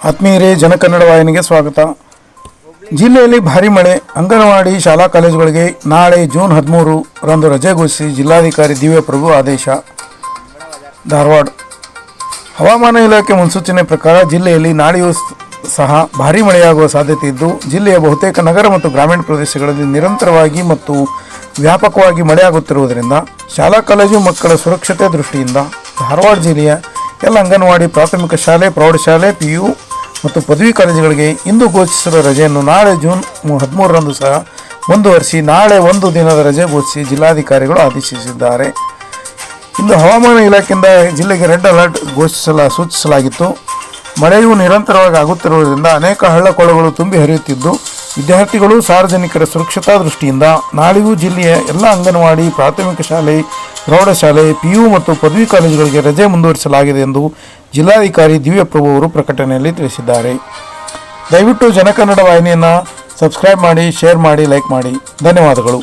ಆತ್ಮೀಯರೇ, ಜನಕನ್ನಡ ವಾಹಿನಿಗೆ ಸ್ವಾಗತ. ಜಿಲ್ಲೆಯಲ್ಲಿ ಭಾರೀ ಮಳೆ. ಅಂಗನವಾಡಿ ಶಾಲಾ ಕಾಲೇಜುಗಳಿಗೆ ನಾಳೆ ಜೂನ್ 13 ರಂದು ರಜೆ ಘೋಷಿಸಿ ಜಿಲ್ಲಾಧಿಕಾರಿ ದಿವ್ಯ ಪ್ರಭು ಆದೇಶ. ಧಾರವಾಡ. ಹವಾಮಾನ ಇಲಾಖೆ ಮುನ್ಸೂಚನೆ ಪ್ರಕಾರ ಜಿಲ್ಲೆಯಲ್ಲಿ ನಾಳೆಯೂ ಸಹ ಭಾರೀ ಮಳೆಯಾಗುವ ಸಾಧ್ಯತೆ ಇದ್ದು, ಜಿಲ್ಲೆಯ ಬಹುತೇಕ ನಗರ ಮತ್ತು ಗ್ರಾಮೀಣ ಪ್ರದೇಶಗಳಲ್ಲಿ ನಿರಂತರವಾಗಿ ಮತ್ತು ವ್ಯಾಪಕವಾಗಿ ಮಳೆಯಾಗುತ್ತಿರುವುದರಿಂದ ಶಾಲಾ ಕಾಲೇಜು ಮಕ್ಕಳ ಸುರಕ್ಷತೆ ದೃಷ್ಟಿಯಿಂದ ಧಾರವಾಡ ಜಿಲ್ಲೆಯ ಎಲ್ಲ ಅಂಗನವಾಡಿ ಪ್ರಾಥಮಿಕ ಶಾಲೆ, ಪ್ರೌಢಶಾಲೆ, PU ಮತ್ತು ಪದವಿ ಕಾಲೇಜುಗಳಿಗೆ ಇಂದು ಘೋಷಿಸಿರುವ ರಜೆಯನ್ನು ನಾಳೆ ಜೂನ್ 13 ರಂದು ಸಹ ಮುಂದುವರಿಸಿ ನಾಳೆ ಒಂದು ದಿನದ ರಜೆ ಘೋಷಿಸಿ ಜಿಲ್ಲಾಧಿಕಾರಿಗಳು ಆದೇಶಿಸಿದ್ದಾರೆ. ಇಂದು ಹವಾಮಾನ ಇಲಾಖೆಯಿಂದ ಜಿಲ್ಲೆಗೆ ರೆಡ್ ಅಲರ್ಟ್ ಸೂಚಿಸಲಾಗಿತ್ತು. ಮಳೆಯು ನಿರಂತರವಾಗಿ ಆಗುತ್ತಿರುವುದರಿಂದ ಅನೇಕ ಹಳ್ಳಕೊಳ್ಳಗಳು ತುಂಬಿ ಹರಿಯುತ್ತಿದ್ದು, ವಿದ್ಯಾರ್ಥಿಗಳು ಸಾರ್ವಜನಿಕರ ಸುರಕ್ಷತಾ ದೃಷ್ಟಿಯಿಂದ ನಾಳೆಯೂ ಜಿಲ್ಲೆಯ ಎಲ್ಲ ಅಂಗನವಾಡಿ ಪ್ರಾಥಮಿಕ ಶಾಲೆ, ಪ್ರೌಢಶಾಲೆ, PU ಮತ್ತು ಪದವಿ ಕಾಲೇಜುಗಳಿಗೆ ರಜೆ ಮುಂದುವರಿಸಲಾಗಿದೆ ಎಂದು ಜಿಲ್ಲಾಧಿಕಾರಿ ದಿವ್ಯ ಪ್ರಭು ಅವರು ಪ್ರಕಟಣೆಯಲ್ಲಿ ತಿಳಿಸಿದ್ದಾರೆ. ದಯವಿಟ್ಟು ಜನಕನ್ನಡ ವಾಹಿನಿಯನ್ನು ಸಬ್ಸ್ಕ್ರೈಬ್ ಮಾಡಿ, ಶೇರ್ ಮಾಡಿ, ಲೈಕ್ ಮಾಡಿ. ಧನ್ಯವಾದಗಳು.